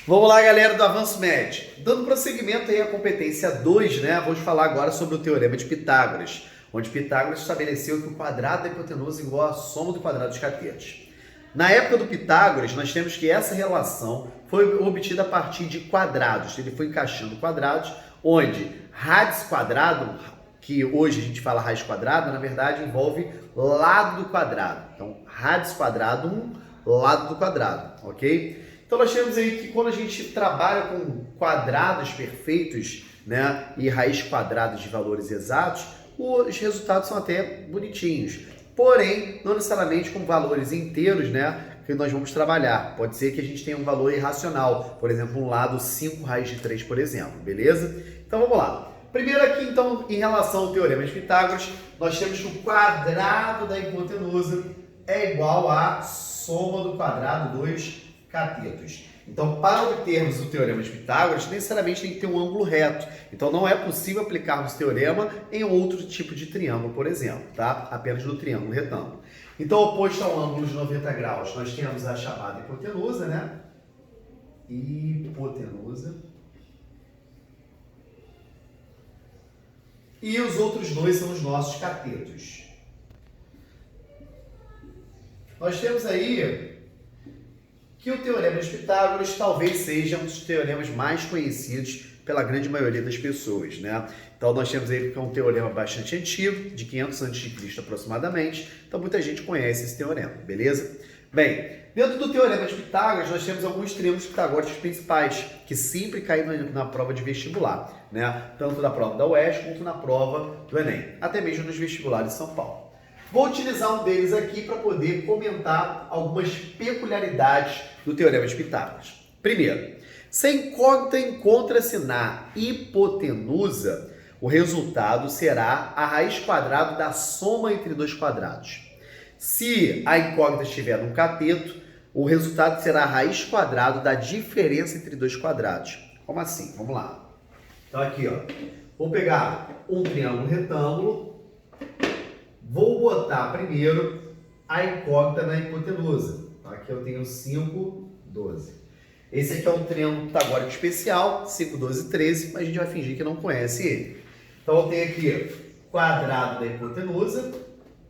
Vamos lá, galera do Avanço Médio. Dando prosseguimento aí à competência 2, né? Vamos falar agora sobre o Teorema de Pitágoras, onde Pitágoras estabeleceu que o quadrado da hipotenusa é igual à soma do quadrado dos catetos. Na época do Pitágoras, nós temos que essa relação foi obtida a partir de quadrados. Ele foi encaixando quadrados, onde raiz quadrado, que hoje a gente fala raiz quadrada, na verdade envolve lado do quadrado. Então, raiz quadrado, lado do quadrado, ok? Então nós temos aí que quando a gente trabalha com quadrados perfeitos, né, e raiz quadrada de valores exatos, os resultados são até bonitinhos. Porém, não necessariamente com valores inteiros, né, que nós vamos trabalhar. Pode ser que a gente tenha um valor irracional, por exemplo, um lado 5 raiz de 3, por exemplo, beleza? Então vamos lá. Primeiro aqui, então, em relação ao Teorema de Pitágoras, nós temos que o quadrado da hipotenusa é igual à soma do quadrado dos catetos. Então, para obtermos o Teorema de Pitágoras, necessariamente tem que ter um ângulo reto. Então, não é possível aplicarmos o teorema em outro tipo de triângulo, por exemplo, tá? Apenas no triângulo retângulo. Então, oposto ao ângulo de 90 graus, nós temos a chamada hipotenusa, né? Hipotenusa. E os outros dois são os nossos catetos. Nós temos aí que o Teorema de Pitágoras talvez seja um dos teoremas mais conhecidos pela grande maioria das pessoas, né? Então nós temos aí que é um teorema bastante antigo, de 500 a.C. aproximadamente, então muita gente conhece esse teorema, beleza? Bem, dentro do Teorema de Pitágoras nós temos alguns triângulos pitagóricos principais, que sempre caem na prova de vestibular, né? Tanto na prova da UESC quanto na prova do Enem, até mesmo nos vestibulares de São Paulo. Vou utilizar um deles aqui para poder comentar algumas peculiaridades do Teorema de Pitágoras. Primeiro, se a incógnita encontra-se na hipotenusa, o resultado será a raiz quadrada da soma entre dois quadrados. Se a incógnita estiver num cateto, o resultado será a raiz quadrada da diferença entre dois quadrados. Como assim? Vamos lá. Então aqui, ó, vou pegar um triângulo retângulo. Vou botar primeiro a incógnita na hipotenusa. Aqui eu tenho 5, 12. Esse aqui é um triângulo pitagórico especial, 5, 12, 13, mas a gente vai fingir que não conhece ele. Então eu tenho aqui quadrado da hipotenusa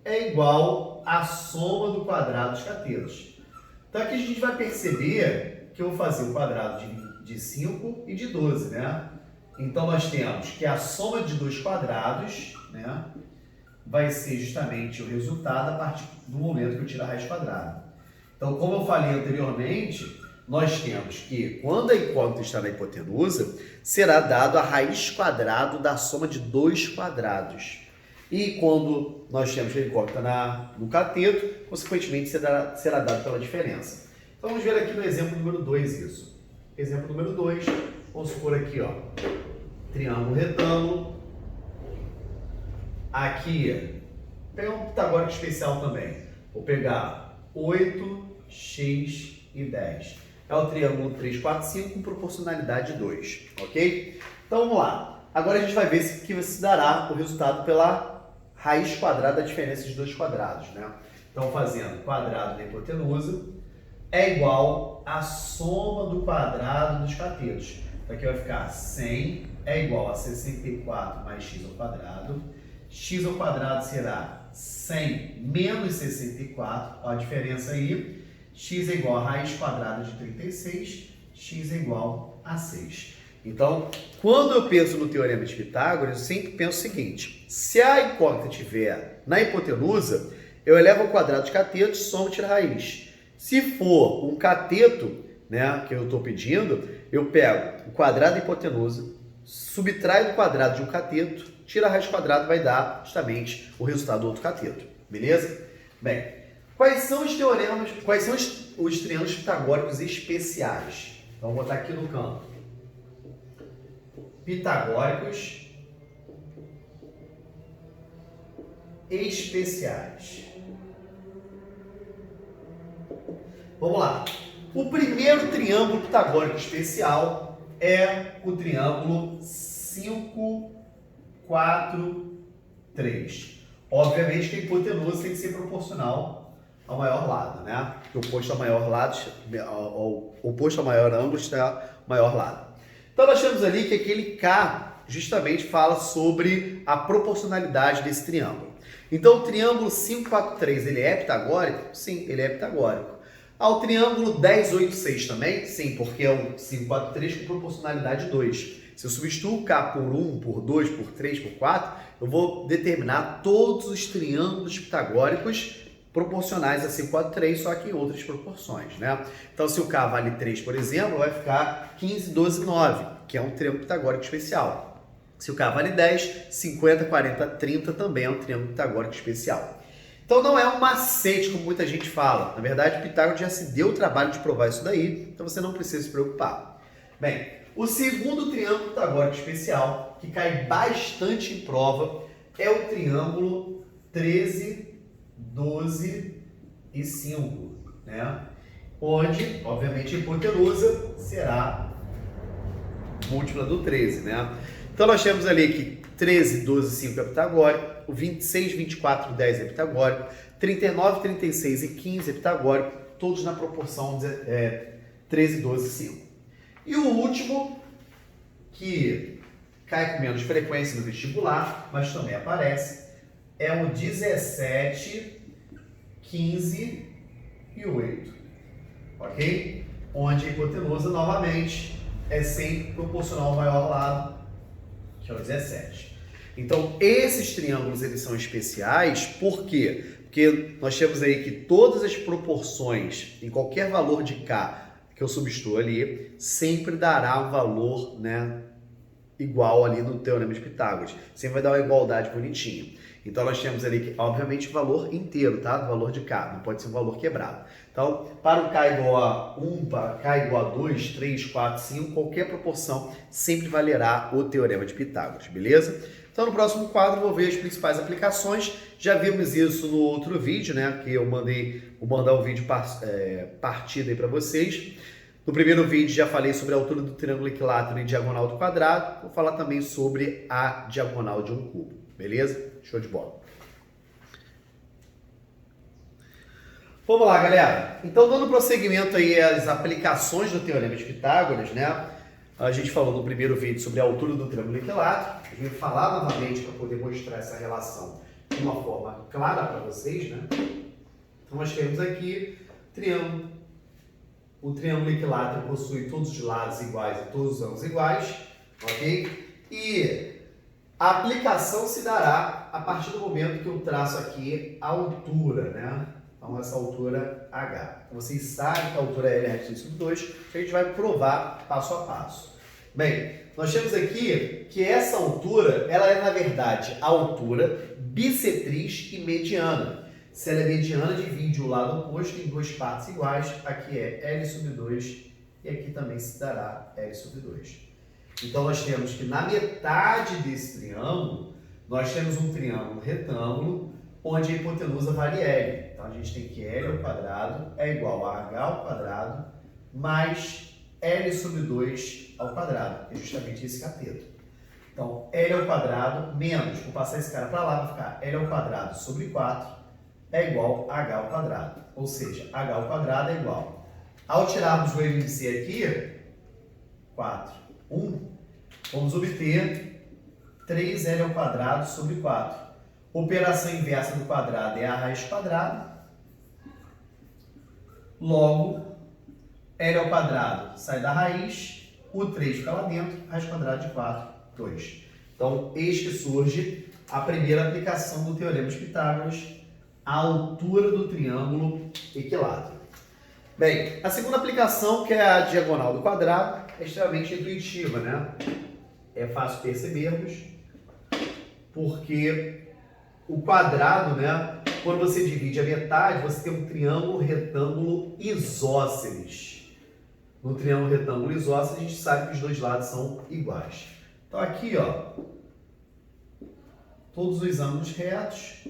é igual à soma do quadrado dos catetos. Então aqui a gente vai perceber que eu vou fazer o quadrado de 5 e de 12, né? Então nós temos que a soma de dois quadrados, né, vai ser justamente o resultado a partir do momento que eu tiro a raiz quadrada. Então, como eu falei anteriormente, nós temos que, quando a incógnita está na hipotenusa, será dado a raiz quadrada da soma de dois quadrados. E quando nós temos a incógnita no cateto, consequentemente será dado pela diferença. Então, vamos ver aqui no exemplo número 2 isso. Exemplo número 2, vamos supor aqui, ó, triângulo retângulo. Aqui, vou pegar um pitagórico especial também. Vou pegar 8, x e 10. É o triângulo 3, 4, 5 com proporcionalidade 2, ok? Então vamos lá. Agora a gente vai ver que se dará o resultado pela raiz quadrada da diferença de dois quadrados, né? Então fazendo quadrado da hipotenusa é igual à soma do quadrado dos catetos. Então aqui vai ficar 100 é igual a 64 mais x ao quadrado. X ao quadrado será 100 menos 64, ó a diferença aí. X é igual a raiz quadrada de 36, x é igual a 6. Então, quando eu penso no Teorema de Pitágoras, eu sempre penso o seguinte: se a incógnita estiver na hipotenusa, eu elevo ao quadrado dos catetos, somo e tiro a raiz. Se for um cateto, né, que eu estou pedindo, eu pego o quadrado da hipotenusa, subtraio do quadrado de um cateto, tira a raiz quadrada, vai dar justamente o resultado do outro cateto, beleza? Bem, quais são os teoremas, quais são os triângulos pitagóricos especiais? Então, vou botar aqui no canto. Pitagóricos especiais. Vamos lá. O primeiro triângulo pitagórico especial é o triângulo 5, 4, 3. Obviamente que a hipotenusa tem que ser proporcional ao maior lado, né? O oposto ao maior lado, oposto ao maior ângulo está o maior lado. Então nós temos ali que aquele K justamente fala sobre a proporcionalidade desse triângulo. Então o triângulo 5, 4, 3, ele é pitagórico? Sim, ele é pitagórico. O triângulo 10, 8, 6 também? Sim, porque é um 5, 4, 3 com proporcionalidade 2. Se eu substituo o K por 1, por 2, por 3, por 4, eu vou determinar todos os triângulos pitagóricos proporcionais a 5, 4, 3, só que em outras proporções, né? Então, se o K vale 3, por exemplo, vai ficar 15, 12, 9, que é um triângulo pitagórico especial. Se o K vale 10, 50, 40, 30 também é um triângulo pitagórico especial. Então não é um macete, como muita gente fala. Na verdade, Pitágoras já se deu o trabalho de provar isso daí, então você não precisa se preocupar. Bem, o segundo triângulo pitagórico especial, que cai bastante em prova, é o triângulo 13, 12 e 5, né? Onde, obviamente, a hipotenusa será múltipla do 13, né? Então nós temos ali que 13, 12 e 5 é pitagórico, o 26, 24, 10 é pitagórico, 39, 36 e 15 é pitagórico, todos na proporção 13, 12 e 5. E o último, que cai com menos frequência no vestibular, mas também aparece, é o 17, 15 e 8, ok? Onde a hipotenusa, novamente, é sempre proporcional ao maior lado, que é o 17. Então, esses triângulos, eles são especiais, por quê? Porque nós temos aí que todas as proporções, em qualquer valor de K que eu substituo ali, sempre dará um valor, né, igual ali no Teorema de Pitágoras. Sempre vai dar uma igualdade bonitinha. Então, nós temos ali, que, obviamente, o valor inteiro, tá? O valor de K, não pode ser um valor quebrado. Então, para o K igual a 1, para K igual a 2, 3, 4, 5, qualquer proporção sempre valerá o Teorema de Pitágoras, beleza? Então, no próximo quadro, vou ver as principais aplicações. Já vimos isso no outro vídeo, né? Que eu vou mandar um vídeo partido aí para vocês. No primeiro vídeo, já falei sobre a altura do triângulo equilátero e diagonal do quadrado. Vou falar também sobre a diagonal de um cubo, beleza? Show de bola. Vamos lá, galera. Então, dando prosseguimento aí às aplicações do Teorema de Pitágoras, né? A gente falou no primeiro vídeo sobre a altura do triângulo equilátero. A gente vai falar novamente para poder mostrar essa relação de uma forma clara para vocês, né? Então, nós temos aqui triângulo. O triângulo equilátero possui todos os lados iguais e todos os ângulos iguais, ok? E a aplicação se dará a partir do momento que eu traço aqui a altura, né? Então, essa altura H. Vocês sabem que a altura L é radiante sobre 2, que a gente vai provar passo a passo. Bem, nós temos aqui que essa altura, ela é, na verdade, a altura bissetriz e mediana. Se ela é mediana, divide o lado oposto em duas partes iguais. Aqui é L sobre 2 e aqui também se dará L sobre 2. Então, nós temos que na metade desse triângulo, nós temos um triângulo retângulo, onde a hipotenusa vale L. Então, a gente tem que L ao quadrado é igual a H ao quadrado mais L sobre 2 ao quadrado, que é justamente esse cateto. Então, L ao quadrado menos, vou passar esse cara para lá, vai ficar L ao quadrado sobre 4 é igual a H ao quadrado. Ou seja, H ao quadrado é igual. Ao tirarmos o índice aqui, 4, 1, vamos obter 3L ao quadrado sobre 4. Operação inversa do quadrado é a raiz quadrada. Logo, L ao quadrado sai da raiz, o 3 fica lá dentro, raiz quadrada de 4, 2. Então, eis que surge a primeira aplicação do Teorema de Pitágoras, a altura do triângulo equilátero. Bem, a segunda aplicação, que é a diagonal do quadrado, é extremamente intuitiva, né? É fácil percebermos, porque o quadrado, né? Quando você divide a metade, você tem um triângulo retângulo isósceles. No triângulo retângulo isósceles, a gente sabe que os dois lados são iguais. Então aqui, ó, todos os ângulos retos,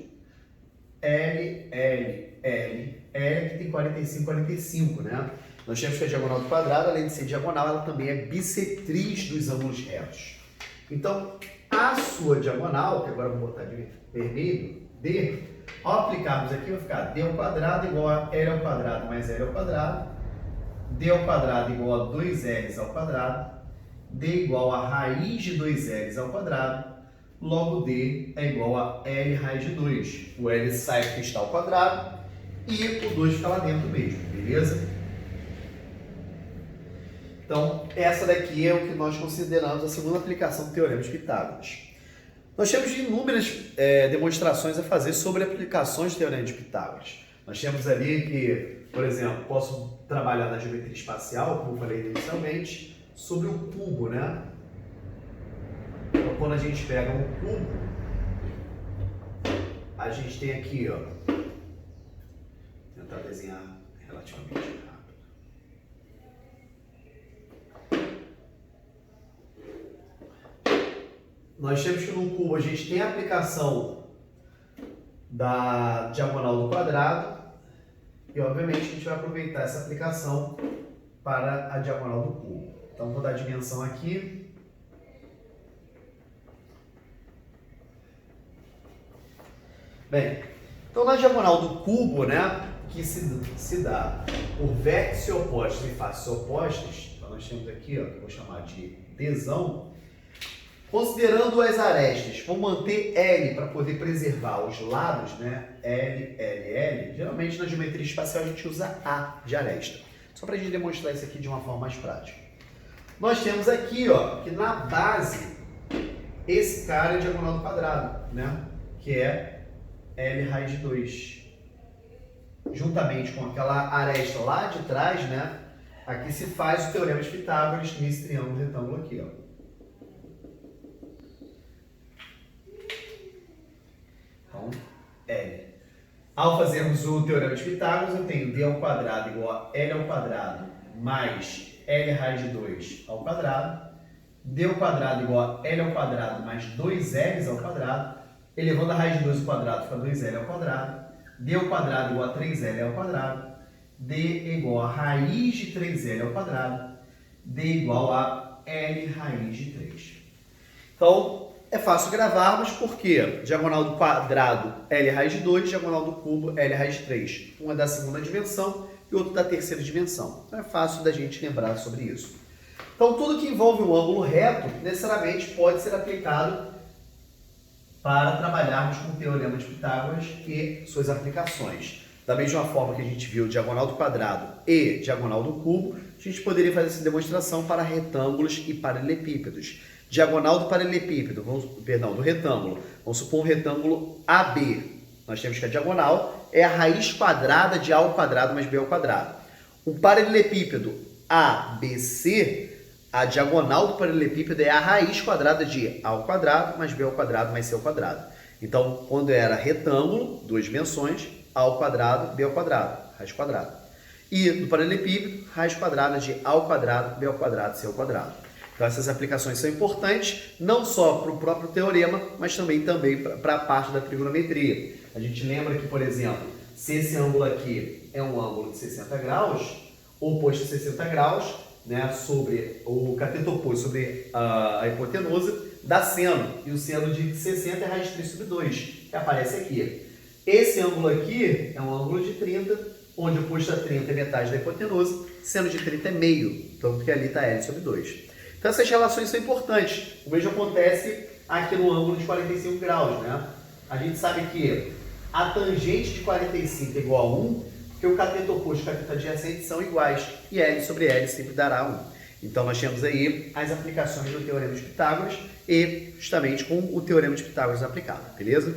L, L, L, L, que tem 45, 45, né? Nós temos que a diagonal do quadrado, além de ser diagonal, ela também é bissetriz dos ângulos retos. Então, a sua diagonal, que agora eu vou botar de vermelho, D, Ao aplicarmos aqui, vai ficar d ao quadrado igual a L ao quadrado mais L ao quadrado, d ao quadrado igual a 2L ao quadrado, d igual a raiz de 2L ao quadrado, logo d é igual a L raiz de 2. O L sai porque está ao quadrado e o 2 fica lá dentro mesmo, beleza? Então, essa daqui é o que nós consideramos a segunda aplicação do Teorema de Pitágoras. Nós temos inúmeras demonstrações a fazer sobre aplicações do Teorema de Pitágoras. Nós temos ali que, por exemplo, posso trabalhar na geometria espacial, como eu falei inicialmente, sobre o cubo, né? Então, quando a gente pega um cubo, a gente tem aqui, ó, vou tentar desenhar relativamente rápido. Nós temos que no cubo a gente tem a aplicação da diagonal do quadrado e, obviamente, a gente vai aproveitar essa aplicação para a diagonal do cubo. Então, vou dar a dimensão aqui. Bem, então na diagonal do cubo, né, que se dá por vértices opostos e faces opostas, então nós temos aqui, ó, que eu vou chamar de Dzão. Considerando as arestas, vou manter L para poder preservar os lados, né? L, L, L. Geralmente na geometria espacial a gente usa A de aresta. Só para a gente demonstrar isso aqui de uma forma mais prática. Nós temos aqui, ó, que na base, esse cara é diagonal do quadrado, né? Que é L raiz de 2. Juntamente com aquela aresta lá de trás, né? Aqui se faz o Teorema de Pitágoras nesse triângulo retângulo aqui, ó. Então, L. Ao fazermos o Teorema de Pitágoras, eu tenho d ao quadrado igual a L ao quadrado mais L raiz de 2 ao quadrado, d ao quadrado igual a L ao quadrado mais 2L ao quadrado, elevando a raiz de 2 ao quadrado fica 2L ao quadrado, d ao quadrado igual a 3L ao quadrado, d igual a raiz de 3L ao quadrado, d igual a L raiz de 3. Então, é fácil gravarmos porque diagonal do quadrado L raiz de 2, diagonal do cubo L raiz de 3. Um é da segunda dimensão e outro da terceira dimensão. Então é fácil da gente lembrar sobre isso. Então tudo que envolve um ângulo reto necessariamente pode ser aplicado para trabalharmos com o Teorema de Pitágoras e suas aplicações. Da mesma forma que a gente viu diagonal do quadrado e diagonal do cubo, a gente poderia fazer essa demonstração para retângulos e paralelepípedos. Diagonal do paralelepípedo, do retângulo, vamos supor um retângulo AB. Nós temos que a diagonal é a raiz quadrada de A ao quadrado mais B ao quadrado. Um paralelepípedo ABC, a diagonal do paralelepípedo é a raiz quadrada de A ao quadrado mais B ao quadrado mais C ao quadrado. Então, quando era retângulo, duas dimensões, A ao quadrado, B ao quadrado, raiz quadrada. E do paralelepípedo, raiz quadrada de A ao quadrado, B ao quadrado, C ao quadrado. Então essas aplicações são importantes, não só para o próprio teorema, mas também para a parte da trigonometria. A gente lembra que, por exemplo, se esse ângulo aqui é um ângulo de 60 graus, oposto a 60 graus, né, sobre o cateto oposto sobre a hipotenusa, dá seno. E o seno de 60 é raiz de 3 sobre 2, que aparece aqui. Esse ângulo aqui é um ângulo de 30, onde o oposto a 30 é metade da hipotenusa, seno de 30 é meio, então porque ali está L sobre 2. Então essas relações são importantes. O mesmo acontece aqui no ângulo de 45 graus, né? A gente sabe que a tangente de 45 é igual a 1, porque o cateto oposto e o cateto adjacente são iguais, e L sobre L sempre dará 1. Então nós temos aí as aplicações do Teorema de Pitágoras e justamente com o Teorema de Pitágoras aplicado, beleza?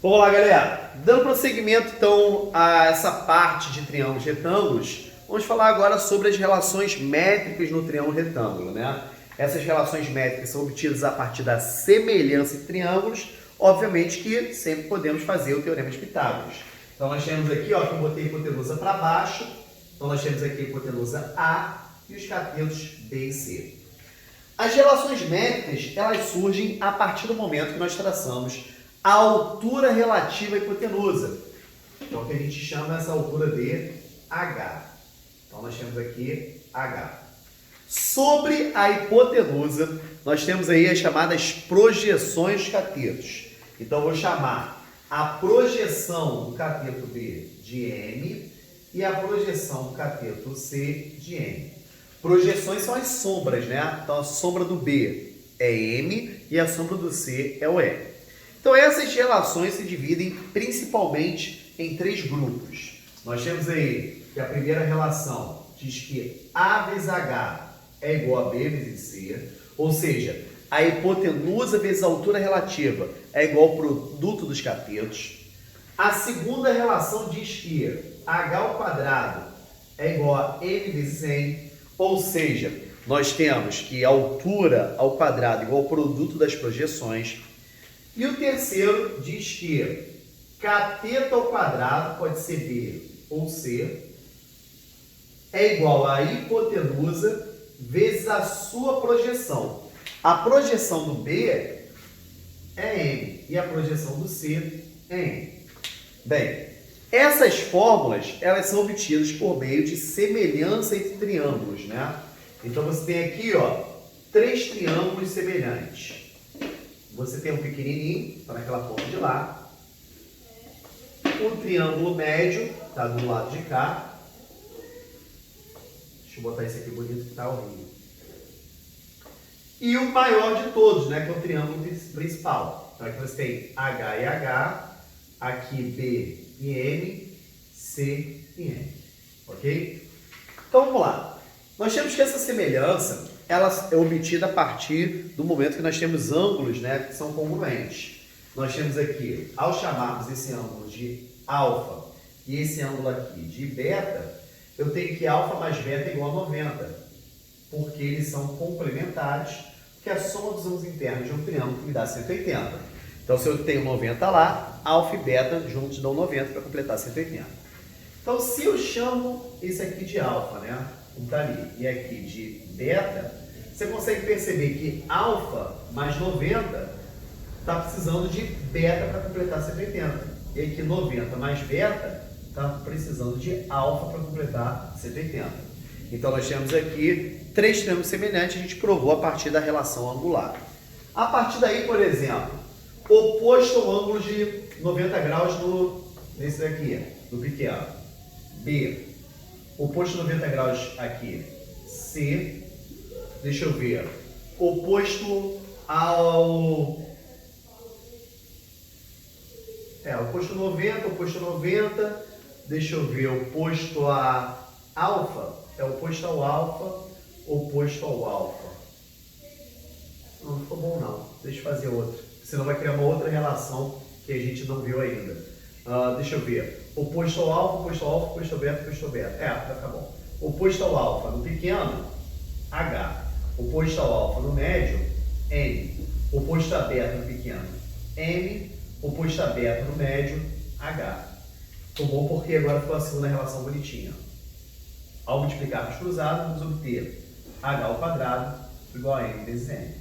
Vamos lá, galera. Dando prosseguimento então a essa parte de triângulos e retângulos, vamos falar agora sobre as relações métricas no triângulo retângulo, né? Essas relações métricas são obtidas a partir da semelhança entre triângulos, obviamente que sempre podemos fazer o Teorema de Pitágoras. Então nós temos aqui, ó, que eu botei a hipotenusa para baixo, então nós temos aqui a hipotenusa A e os catetos B e C. As relações métricas, elas surgem a partir do momento que nós traçamos a altura relativa à hipotenusa. Então, que a gente chama essa altura de H. Então, nós temos aqui H. Sobre a hipotenusa, nós temos aí as chamadas projeções de catetos. Então, eu vou chamar a projeção do cateto B de M e a projeção do cateto C de M. Projeções são as sombras, né? Então, a sombra do B é M e a sombra do C é o E. Então, essas relações se dividem principalmente em 3 grupos. Nós temos aí que a primeira relação diz que A vezes H é igual a B vezes C, ou seja, a hipotenusa vezes a altura relativa é igual ao produto dos catetos. A segunda relação diz que H ao quadrado é igual a M vezes N, ou seja, nós temos que a altura ao quadrado é igual ao produto das projeções. E o terceiro diz que cateto ao quadrado, pode ser B ou C, é igual a hipotenusa vezes a sua projeção. A projeção do B é M e a projeção do C é N. Bem, essas fórmulas elas são obtidas por meio de semelhança entre triângulos, né? Então você tem aqui, ó, 3 triângulos semelhantes. Você tem um pequenininho, está naquela ponta de lá. O triângulo médio está do lado de cá. Deixa eu botar esse aqui bonito que está horrível. E o maior de todos, né, que é o triângulo principal. Então aqui você tem H e H, aqui B e M, C e N. Ok? Então vamos lá. Nós temos que essa semelhança ela é obtida a partir do momento que nós temos ângulos, né, que são congruentes. Nós temos aqui, ao chamarmos esse ângulo de alfa e esse ângulo aqui de beta, eu tenho que alfa mais beta é igual a 90, porque eles são complementares, que é a soma dos ângulos internos de um triângulo que me dá 180. Então, se eu tenho 90 lá, alfa e beta juntos dão 90 para completar 180. Então, se eu chamo esse aqui de alfa, né, como está ali, e aqui de beta, você consegue perceber que alfa mais 90 está precisando de beta para completar 180. E aqui 90 mais beta está precisando de alfa para completar 180. Então, nós temos aqui 3 triângulos semelhantes, a gente provou a partir da relação angular. A partir daí, por exemplo, oposto ao ângulo de 90 graus nesse daqui, no pequeno. B. Oposto a 90 graus aqui. C. Deixa eu ver. Oposto ao... oposto a 90, oposto a 90. Deixa eu ver. Oposto a alfa. Oposto ao alfa. Oposto ao alfa. Não ficou bom não. Deixa eu fazer outra. Senão vai criar uma outra relação que a gente não viu ainda. Deixa eu ver. Oposto ao alfa, oposto ao alfa, oposto ao beta, oposto ao beta. Vai ficar bom. Oposto ao alfa no pequeno, H. Oposto ao alfa no médio, N. Oposto a beta no pequeno, M. Oposto a beta no médio, H. Ficou bom porque agora ficou a segunda relação bonitinha. Ao multiplicarmos cruzados, vamos obter H ao quadrado igual a M vezes N.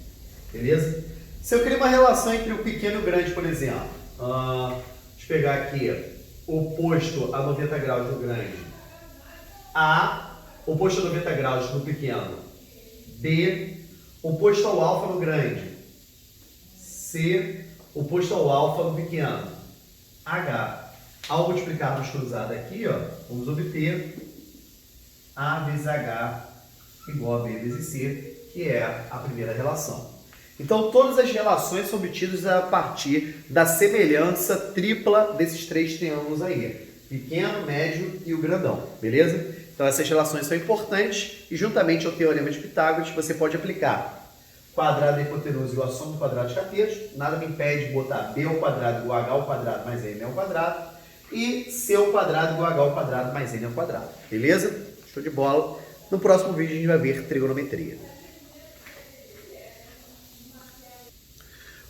Beleza? Se eu criar uma relação entre o pequeno e o grande, por exemplo, deixa eu pegar aqui, oposto a 90 graus no grande, A, oposto a 90 graus no pequeno, B, oposto ao alfa no grande, C, oposto ao alfa no pequeno, H. Ao multiplicarmos cruzado aqui, ó, vamos obter A vezes H igual a B vezes C, que é a primeira relação. Então, todas as relações são obtidas a partir da semelhança tripla desses 3 triângulos aí. Pequeno, médio e o grandão, beleza? Então, essas relações são importantes e, juntamente ao Teorema de Pitágoras, você pode aplicar quadrado da hipotenusa igual a soma do quadrado de catetos. Nada me impede de botar B ao quadrado igual a H ao quadrado mais M ao quadrado. E C ao quadrado igual a H ao quadrado mais N ao quadrado, beleza? Show de bola! No próximo vídeo, a gente vai ver trigonometria.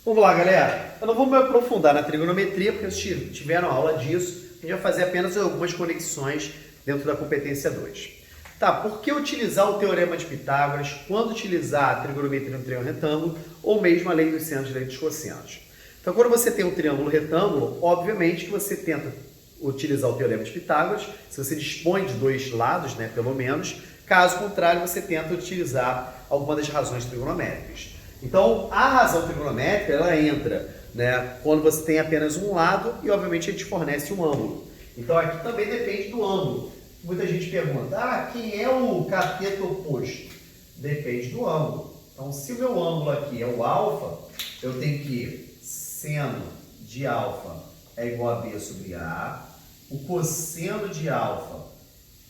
Vamos lá, galera. Eu não vou me aprofundar na trigonometria, porque vocês tiveram aula disso. A gente vai fazer apenas algumas conexões dentro da competência 2. Tá, por que utilizar o Teorema de Pitágoras quando utilizar a trigonometria no triângulo retângulo ou mesmo a lei dos senos e a lei dos cossenos? Então, quando você tem um triângulo retângulo, obviamente que você tenta utilizar o Teorema de Pitágoras. Se você dispõe de 2 lados, né, pelo menos, Caso contrário, você tenta utilizar alguma das razões trigonométricas. Então, a razão trigonométrica, ela entra, né, quando você tem apenas um lado e, obviamente, ele te fornece um ângulo. Então, aqui também depende do ângulo. Muita gente pergunta, quem é o cateto oposto? Depende do ângulo. Então, se o meu ângulo aqui é o alfa, eu tenho que seno de alfa é igual a B sobre A, o cosseno de alfa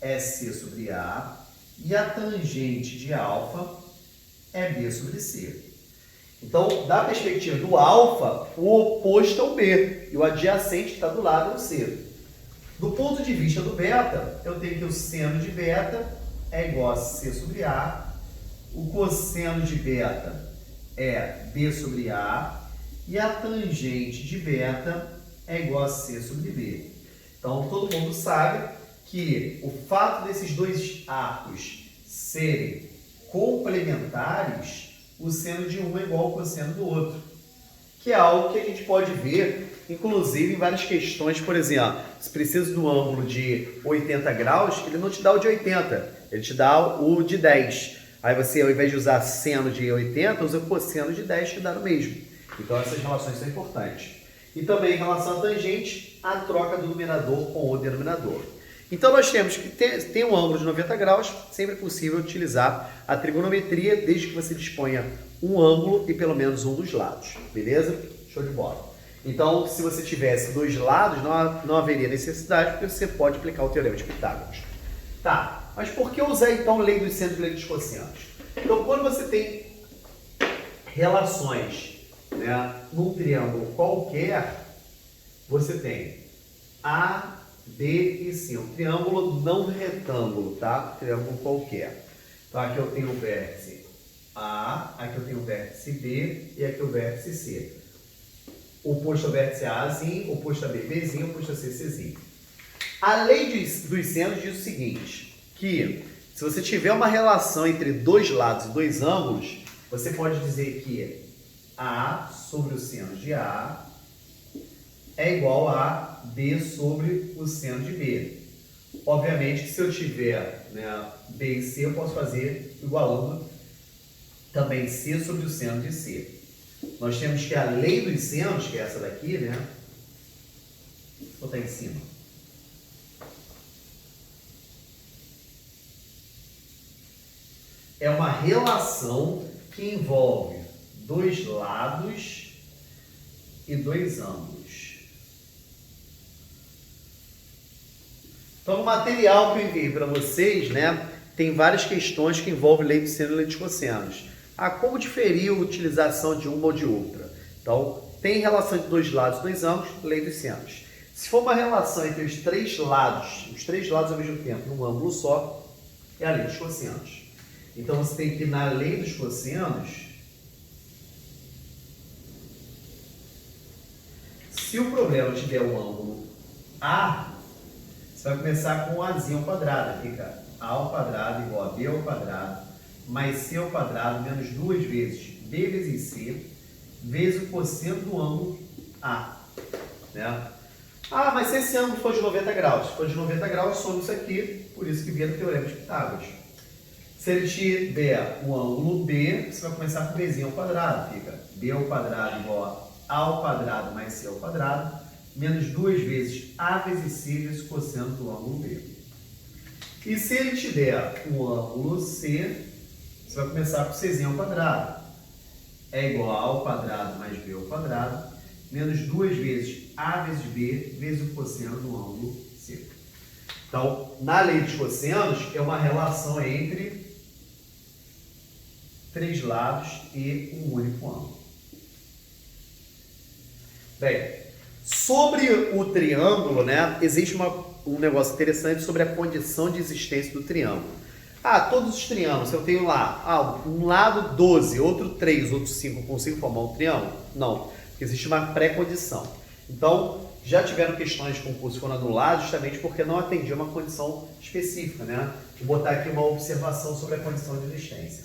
é C sobre A, e a tangente de alfa é B sobre C. Então, da perspectiva do alfa, o oposto é o B, e o adjacente que está do lado é o C. Do ponto de vista do beta, eu tenho que o seno de beta é igual a C sobre A, o cosseno de beta é B sobre A, e a tangente de beta é igual a C sobre B. Então, todo mundo sabe que o fato desses dois arcos serem complementares, o seno de um é igual ao cosseno do outro, que é algo que a gente pode ver, inclusive, em várias questões. Por exemplo, se precisa do ângulo de 80 graus, ele não te dá o de 80, ele te dá o de 10. Aí você, ao invés de usar seno de 80, usa cosseno de 10, que dá no mesmo. Então, essas relações são importantes. E também, em relação à tangente, a troca do numerador com o denominador. Então, nós temos que ter um ângulo de 90 graus, sempre é possível utilizar a trigonometria, desde que você disponha um ângulo e pelo menos um dos lados. Beleza? Show de bola. Então, se você tivesse dois lados, não haveria necessidade, porque você pode aplicar o teorema de Pitágoras. Tá, mas por que usar, então, lei dos senos e lei dos cossenos? Então, quando você tem relações, né, num triângulo qualquer, você tem A, B e C. Um triângulo não retângulo, tá? Triângulo qualquer. Então, aqui eu tenho o vértice A, aqui eu tenho o vértice B e aqui o vértice C. Oposto ao vértice Azinho, oposto a B, Bzinho, oposto a C, Czinho. A lei dos senos diz o seguinte, que se você tiver uma relação entre dois lados e dois ângulos, você pode dizer que A sobre o seno de A é igual a B sobre o seno de B. Obviamente que se eu tiver, né, B e C, eu posso fazer igualando também C sobre o seno de C. Nós temos que a lei dos senos, que é essa daqui, né? Vou botar em cima. É uma relação que envolve dois lados e dois ângulos. Então, no material que eu enviei para vocês, né, tem várias questões que envolvem lei dos senos e lei dos cossenos. Como diferir a utilização de uma ou de outra? Então, tem relação entre dois lados e dois ângulos, lei dos senos. Se for uma relação entre os três lados ao mesmo tempo, num ângulo só, é a lei dos cossenos. Então, você tem que ir na lei dos cossenos. Se o problema tiver um ângulo A, você vai começar com o Azinho ao quadrado. Fica A ao quadrado igual a B ao quadrado, mais C ao quadrado, menos duas vezes B vezes C, vezes o cosseno do ângulo A. Né? Mas se esse ângulo for de 90 graus, se for de 90 graus, soma isso aqui, por isso que vem do teorema de Pitágoras. Se ele te der um ângulo B, você vai começar com Bzinho ao quadrado, fica B ao quadrado igual a ao quadrado mais C ao quadrado, menos duas vezes A vezes C vezes o cosseno do ângulo B. E se ele te der um ângulo C, você vai começar com Czinho ao quadrado. É igual a ao quadrado mais B ao quadrado, menos duas vezes A vezes B vezes o cosseno do ângulo C. Então, na lei dos cossenos, é uma relação entre três lados e um único ângulo. Bem, sobre o triângulo, né, existe um negócio interessante sobre a condição de existência do triângulo. Todos os triângulos, eu tenho lá, um lado 12, outro 3, outro 5, eu consigo formar um triângulo? Não, porque existe uma pré-condição. Então, já tiveram questões de concurso que foram anuladas justamente porque não atendia uma condição específica, né? Vou botar aqui uma observação sobre a condição de existência.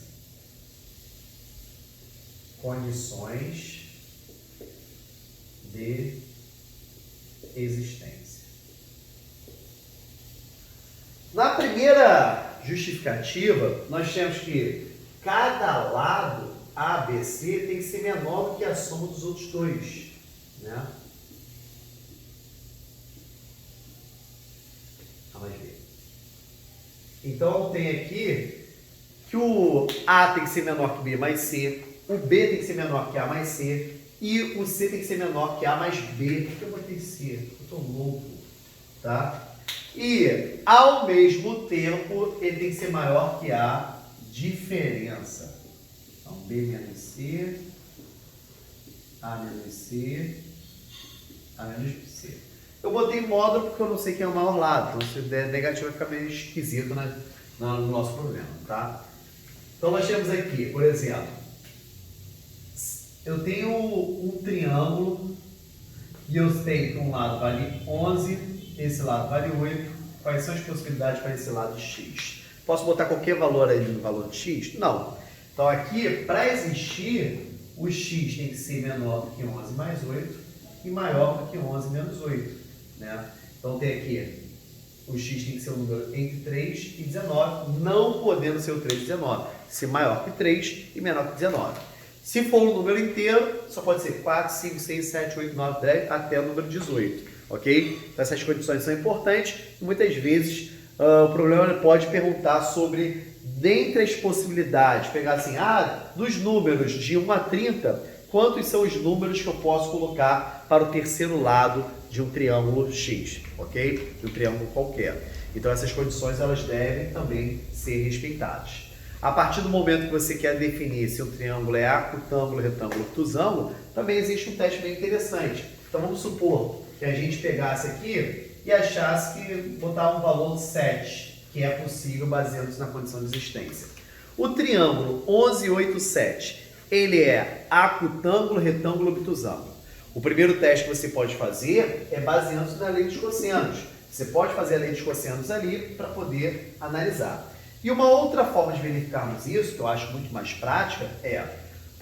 Condições de existência. Na primeira justificativa, nós temos que cada lado ABC tem que ser menor do que a soma dos outros dois, né? Vamos ver. Então, tem aqui que o A tem que ser menor que B mais C, o B tem que ser menor que A mais C e o C tem que ser menor que A mais B. Por que eu botei C? Eu tô louco, tá? E, ao mesmo tempo, ele tem que ser maior que a diferença. Então, B menos C, A menos C, A menos C. Eu botei módulo porque eu não sei quem é o maior lado, então se der negativo vai ficar meio esquisito no nosso problema, tá? Então, nós temos aqui, por exemplo, eu tenho um triângulo e eu tenho que um lado vale 11, esse lado vale 8. Quais são as possibilidades para esse lado de x? Posso botar qualquer valor aí no valor de x? Não. Então aqui, para existir, o x tem que ser menor do que 11 mais 8 e maior do que 11 menos 8. Né? Então tem aqui, o x tem que ser um número entre 3 e 19, não podendo ser o 3 e 19. Se maior que 3 e menor que 19. Se for um número inteiro, só pode ser 4, 5, 6, 7, 8, 9, 10, até o número 18. Ok? Então, essas condições são importantes e muitas vezes o problema pode perguntar sobre, dentre as possibilidades, pegar assim, dos números de 1 a 30, quantos são os números que eu posso colocar para o terceiro lado de um triângulo X, ok? De um triângulo qualquer. Então, essas condições elas devem também ser respeitadas. A partir do momento que você quer definir se o triângulo é acutângulo, retângulo ou obtusângulo, também existe um teste bem interessante. Então, vamos supor que a gente pegasse aqui e achasse que botar um valor 7, que é possível baseando-se na condição de existência. O triângulo 11, 8, 7, ele é acutângulo, retângulo ou obtusângulo. O primeiro teste que você pode fazer é baseando-se na lei dos cossenos. Você pode fazer a lei dos cossenos ali para poder analisar. E uma outra forma de verificarmos isso, que eu acho muito mais prática, é,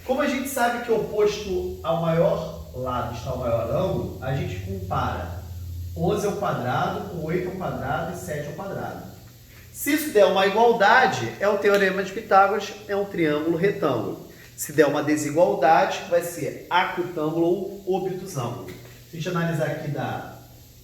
como a gente sabe que oposto ao maior lado está o maior ângulo, a gente compara 11 ao quadrado com 8 ao quadrado e 7 ao quadrado. Se isso der uma igualdade, é o teorema de Pitágoras, é um triângulo retângulo. Se der uma desigualdade, vai ser acutângulo ou obtusângulo. Se a gente analisar aqui, dá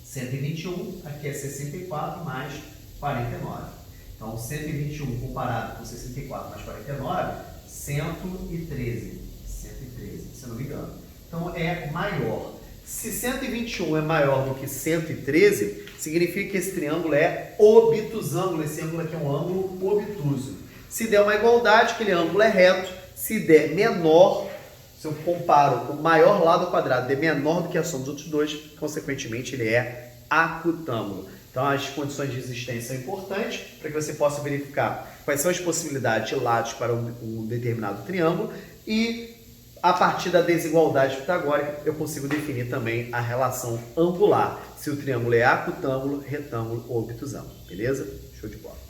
121, aqui é 64 mais 49. Então, 121 comparado com 64 mais 49, 113, se eu não me engano. Então, é maior. Se 121 é maior do que 113, significa que esse triângulo é obtusângulo. Esse ângulo aqui é um ângulo obtuso. Se der uma igualdade, aquele ângulo é reto. Se der menor, se eu comparo o maior lado ao quadrado, der menor do que a soma dos outros dois, consequentemente, ele é acutângulo. Então, as condições de existência são importantes para que você possa verificar quais são as possibilidades de lados para um determinado triângulo e, a partir da desigualdade pitagórica, eu consigo definir também a relação angular, se o triângulo é acutângulo, retângulo ou obtusângulo. Beleza? Show de bola.